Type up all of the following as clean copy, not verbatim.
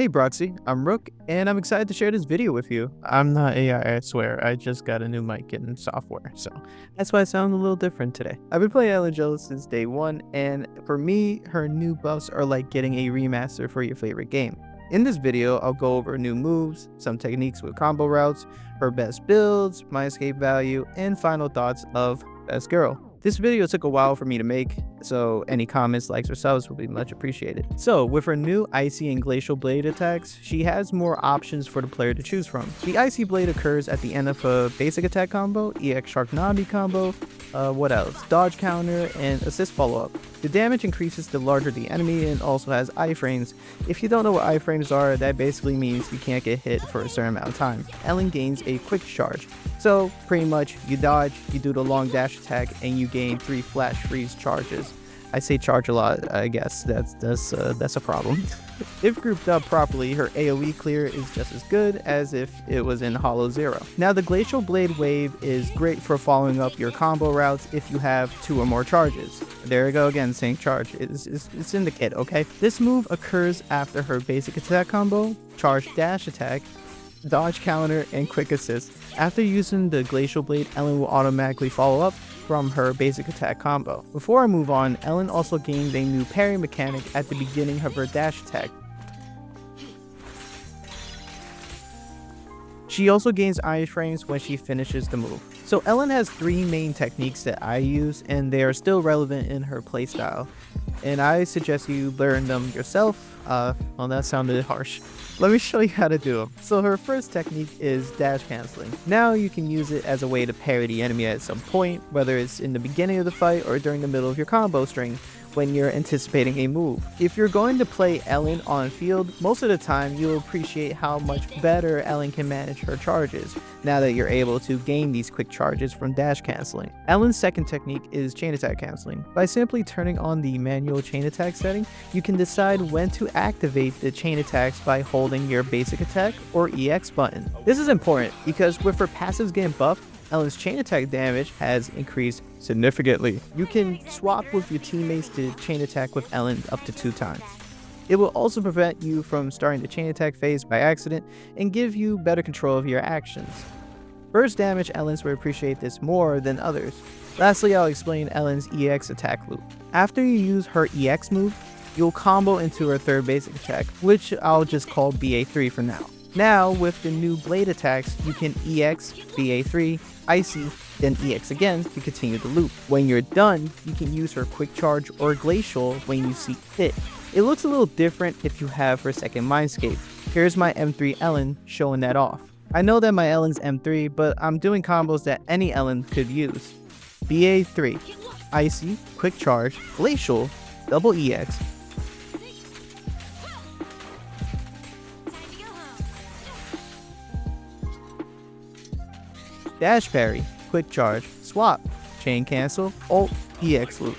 Hey Proxy, I'm Rook, and I'm excited to share this video with you. I'm not AI, I swear, I just got a new mic and software, so that's why I sound a little different today. I've been playing Ellen since day one, and for me, her new buffs are like getting a remaster for your favorite game. In this video, I'll go over new moves, some techniques with combo routes, her best builds, Mindscape value, and final thoughts of Best Girl. This video took a while for me to make, so any comments, likes, or subs will be much appreciated. So, with her new Icy and Glacial Blade attacks, she has more options for the player to choose from. The Icy Blade occurs at the end of a basic attack combo, EX Shark Nabi combo, what else? Dodge counter, and assist follow-up. The damage increases the larger the enemy and also has iframes. If you don't know what iframes are, that basically means you can't get hit for a certain amount of time. Ellen gains a quick charge. So pretty much you dodge, you do the long dash attack, and you gain 3 flash freeze charges. I say charge a lot, I guess that's a problem. If grouped up properly, her AoE clear is just as good as if it was in Hollow Zero. Now the Glacial Blade wave is great for following up your combo routes if you have 2 or more charges. There we go again, saying charge. It's in the kit, okay? This move occurs after her basic attack combo, charge dash attack, dodge counter, and quick assist. After using the Glacial Blade, Ellen will automatically follow up from her basic attack combo. Before I move on, Ellen also gained a new parry mechanic at the beginning of her dash attack. She also gains iframes when she finishes the move. So Ellen has 3 main techniques that I use, and they are still relevant in her playstyle. And I suggest you learn them yourself. Well, that sounded harsh. Let me show you how to do them. So her first technique is dash canceling. Now you can use it as a way to parry the enemy at some point, whether it's in the beginning of the fight or during the middle of your combo string when you're anticipating a move. If you're going to play Ellen on field, most of the time you'll appreciate how much better Ellen can manage her charges now that you're able to gain these quick charges from dash canceling. Ellen's second technique is chain attack canceling. By simply turning on the manual chain attack setting, you can decide when to activate the chain attacks by holding your basic attack or EX button. This is important because with her passives getting buffed, Ellen's chain attack damage has increased significantly. You can swap with your teammates to chain attack with Ellen up to 2 times. It will also prevent you from starting the chain attack phase by accident and give you better control of your actions. Burst damage Ellens will appreciate this more than others. Lastly, I'll explain Ellen's EX attack loop. After you use her EX move, you'll combo into her third basic attack, which I'll just call BA3 for now. Now, with the new blade attacks, you can EX, BA3, Icy, then EX again to continue the loop. When you're done, you can use her quick charge or glacial when you see fit. It looks a little different if you have her second Mindscape. Here's my M3 Ellen showing that off. I know that my Ellen's M3, but I'm doing combos that any Ellen could use. BA3, Icy, quick charge, glacial, double EX, dash parry, quick charge, swap, chain cancel, ult, EX loop.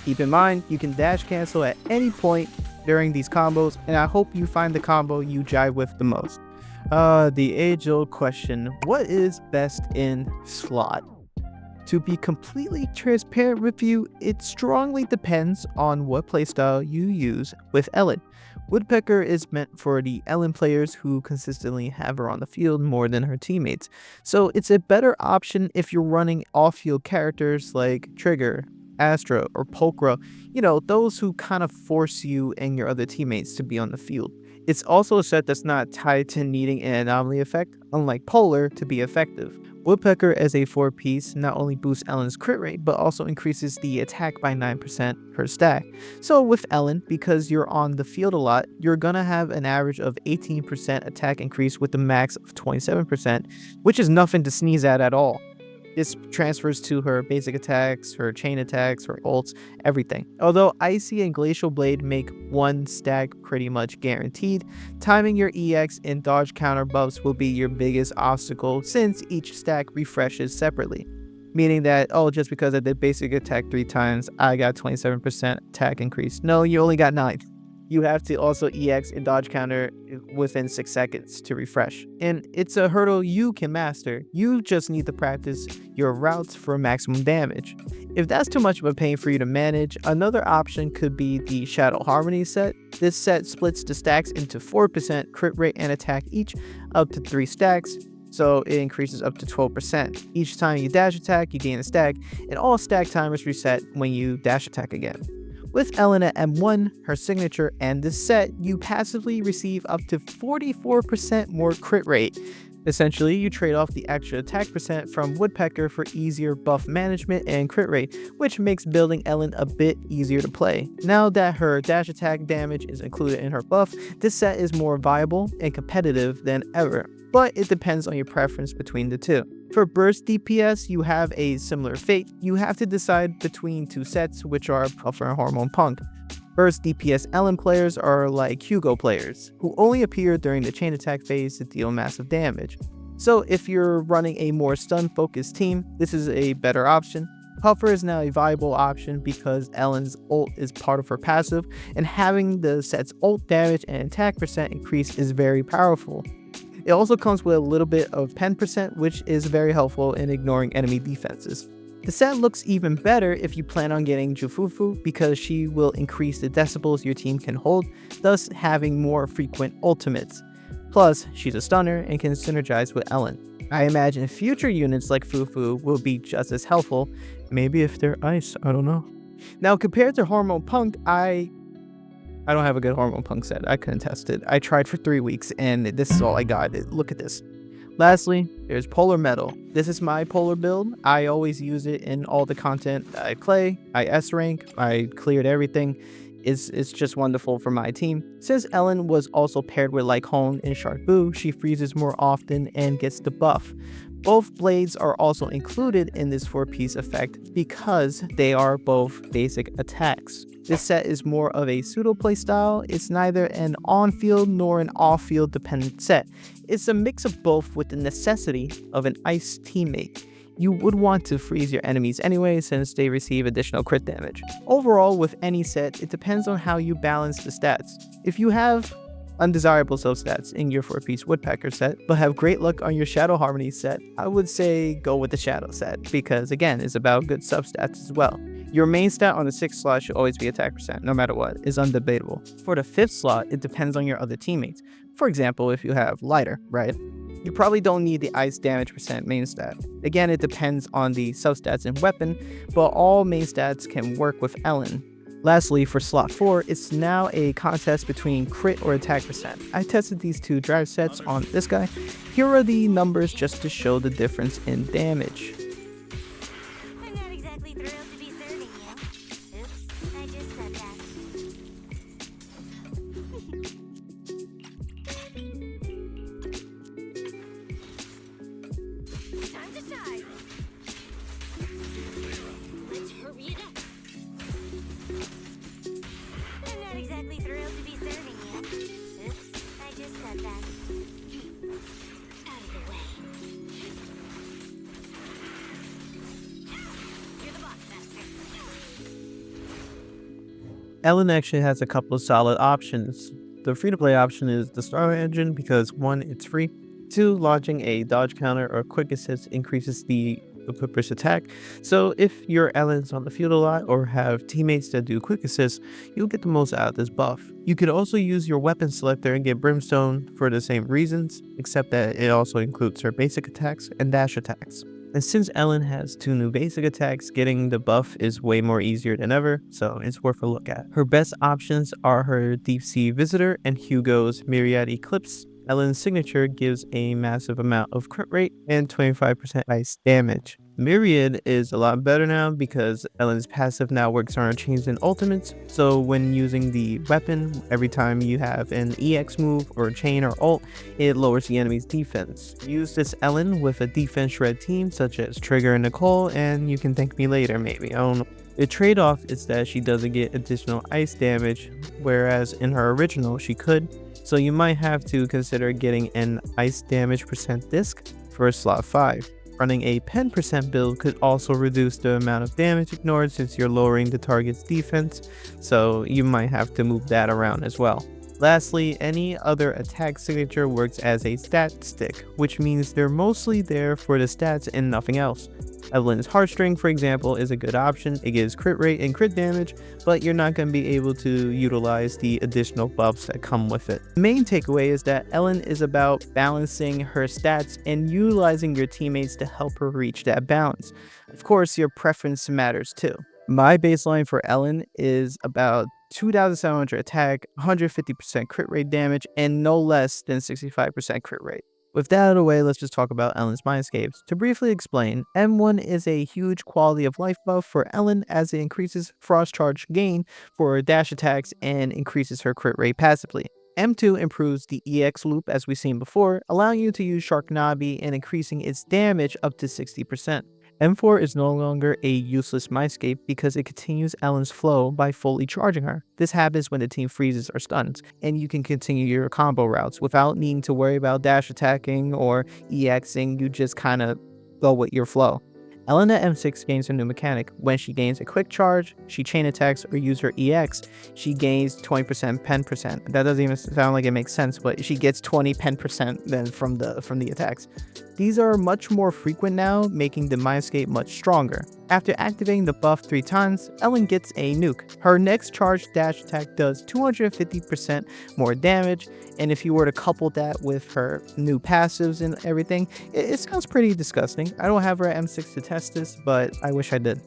Keep in mind, you can dash cancel at any point during these combos, and I hope you find the combo you jive with the most. The age-old question, what is best in slot? To be completely transparent with you, it strongly depends on what playstyle you use with Ellen. Woodpecker is meant for the Ellen players who consistently have her on the field more than her teammates, so it's a better option if you're running off-field characters like Trigger, Astra, or Pulchra, those who kind of force you and your other teammates to be on the field. It's also a set that's not tied to needing an anomaly effect, unlike Polar, to be effective. Woodpecker as a 4-piece not only boosts Ellen's crit rate, but also increases the attack by 9% per stack. So with Ellen, because you're on the field a lot, you're gonna have an average of 18% attack increase with a max of 27%, which is nothing to sneeze at all. This transfers to her basic attacks, her chain attacks, her ults, everything. Although Icy and Glacial Blade make 1 stack pretty much guaranteed, timing your EX and dodge counter buffs will be your biggest obstacle since each stack refreshes separately. meaning that, oh, just because I did basic attack 3 times, I got 27% attack increase. No, you only got 9. You have to also EX and dodge counter within 6 seconds to refresh. And it's a hurdle you can master. You just need to practice your routes for maximum damage. If that's too much of a pain for you to manage, another option could be the Shadow Harmony set. This set splits the stacks into 4% crit rate and attack each, up to 3 stacks. So it increases up to 12%. Each time you dash attack, you gain a stack, and all stack timers reset when you dash attack again. With Ellen at M1, her signature, and this set, you passively receive up to 44% more crit rate. Essentially, you trade off the extra attack percent from Woodpecker for easier buff management and crit rate, which makes building Ellen a bit easier to play. Now that her dash attack damage is included in her buff, this set is more viable and competitive than ever, but it depends on your preference between the two. For burst DPS, you have a similar fate. You have to decide between 2 sets, which are Puffer and Hormone Punk. Burst DPS Ellen players are like Hugo players, who only appear during the chain attack phase to deal massive damage. So if you're running a more stun-focused team, this is a better option. Puffer is now a viable option because Ellen's ult is part of her passive, and having the set's ult damage and attack percent increase is very powerful. It also comes with a little bit of pen percent, which is very helpful in ignoring enemy defenses. The set looks even better if you plan on getting Jufufu because she will increase the decibels your team can hold, thus having more frequent ultimates. Plus, she's a stunner and can synergize with Ellen. I imagine future units like Fufu will be just as helpful, maybe if they're ice, I don't know. Now compared to Hormone Punk, I don't have a good Hormone Punk set. I couldn't test it. I tried for 3 weeks and this is all I got. Look at this. Lastly, there's Polar Metal. This is my polar build. I always use it in all the content I play. I S rank. I cleared everything. It's just wonderful for my team. Since Ellen was also paired with Lycone and Shark Boo, she freezes more often and gets the buff. Both blades are also included in this 4-piece effect because they are both basic attacks. This set is more of a pseudo playstyle. It's neither an on-field nor an off-field dependent set. It's a mix of both with the necessity of an ice teammate. You would want to freeze your enemies anyway since they receive additional crit damage. Overall, with any set, it depends on how you balance the stats. If you have undesirable sub-stats in your 4-piece Woodpecker set, but have great luck on your Shadow Harmony set, I would say go with the Shadow set, because again, it's about good sub-stats as well. Your main stat on the 6th slot should always be attack percent, no matter what, is undebatable. For the 5th slot, it depends on your other teammates. For example, if you have Lighter, right? You probably don't need the ice damage percent main stat. Again, it depends on the sub-stats and weapon, but all main stats can work with Ellen. Lastly, for slot 4, it's now a contest between crit or attack percent. I tested these 2 drive sets on this guy. Here are the numbers just to show the difference in damage. I'm not exactly thrilled to be serving you. Oops, I just said that. Time to shine. Let's hurry it up. I'm not exactly thrilled to be serving you. Oops, I just said that. Out of the way. You're the boss, master. Ellen actually has a couple of solid options. The free-to-play option is the Star Engine because 1, it's free. 2, launching a dodge counter or quick assist increases the equipper's attack. So if your Ellen's on the field a lot or have teammates that do quick assist, you'll get the most out of this buff. You could also use your weapon selector and get Brimstone for the same reasons, except that it also includes her basic attacks and dash attacks. And since Ellen has 2 new basic attacks, getting the buff is way more easier than ever, so it's worth a look at. Her best options are her Deep Sea Visitor and Hugo's Myriad Eclipse. Ellen's signature gives a massive amount of crit rate and 25% ice damage. Myriad is a lot better now because Ellen's passive now works on her chains and ultimates, so when using the weapon, every time you have an EX move or a chain or ult, it lowers the enemy's defense. Use this Ellen with a defense shred team such as Trigger and Nicole and you can thank me later maybe, I don't know. The trade-off is that she doesn't get additional ice damage, whereas in her original she could, so you might have to consider getting an ice damage percent disc for slot 5. running a pen% build could also reduce the amount of damage ignored since you're lowering the target's defense, so you might have to move that around as well. Lastly, any other attack signature works as a stat stick, which means they're mostly there for the stats and nothing else. Evelyn's Heartstring, for example, is a good option. It gives crit rate and crit damage, but you're not going to be able to utilize the additional buffs that come with it. The main takeaway is that Ellen is about balancing her stats and utilizing your teammates to help her reach that balance. Of course, your preference matters too. My baseline for Ellen is about 2,700 attack, 150% crit rate damage, and no less than 65% crit rate. With that out of the way, let's just talk about Ellen's Mindscapes. To briefly explain, M1 is a huge quality of life buff for Ellen as it increases Frost Charge gain for dash attacks and increases her crit rate passively. M2 improves the EX loop as we've seen before, allowing you to use Sharknabi and increasing its damage up to 60%. M4 is no longer a useless Mindscape because it continues Ellen's flow by fully charging her. This happens when the team freezes or stuns, and you can continue your combo routes without needing to worry about dash attacking or EXing. You just kind of go with your flow. Ellen at M6 gains a new mechanic. When she gains a quick charge, she chain attacks, or use her EX, she gains 20% pen%. That doesn't even sound like it makes sense, but she gets 20 pen% then from the attacks. These are much more frequent now, making the Mindscape much stronger. After activating the buff 3 times, Ellen gets a nuke. Her next charged dash attack does 250% more damage, and if you were to couple that with her new passives and everything, it sounds pretty disgusting. I don't have her at M6 to test this, but I wish I did.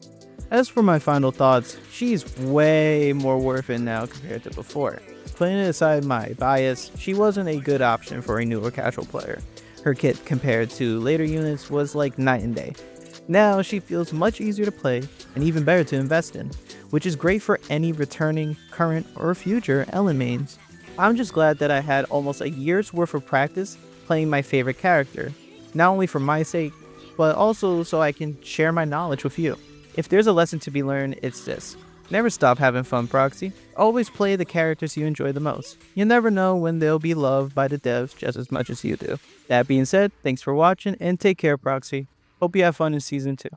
As for my final thoughts, she's way more worth it now compared to before. Putting aside my bias, she wasn't a good option for a newer casual player. Her kit compared to later units was like night and day. Now she feels much easier to play and even better to invest in, which is great for any returning, current, or future Ellen mains. I'm just glad that I had almost a year's worth of practice playing my favorite character, not only for my sake, but also so I can share my knowledge with you. If there's a lesson to be learned, it's this. Never stop having fun, Proxy. Always play the characters you enjoy the most. You never know when they'll be loved by the devs just as much as you do. That being said, thanks for watching and take care, Proxy. Hope you have fun in Season 2.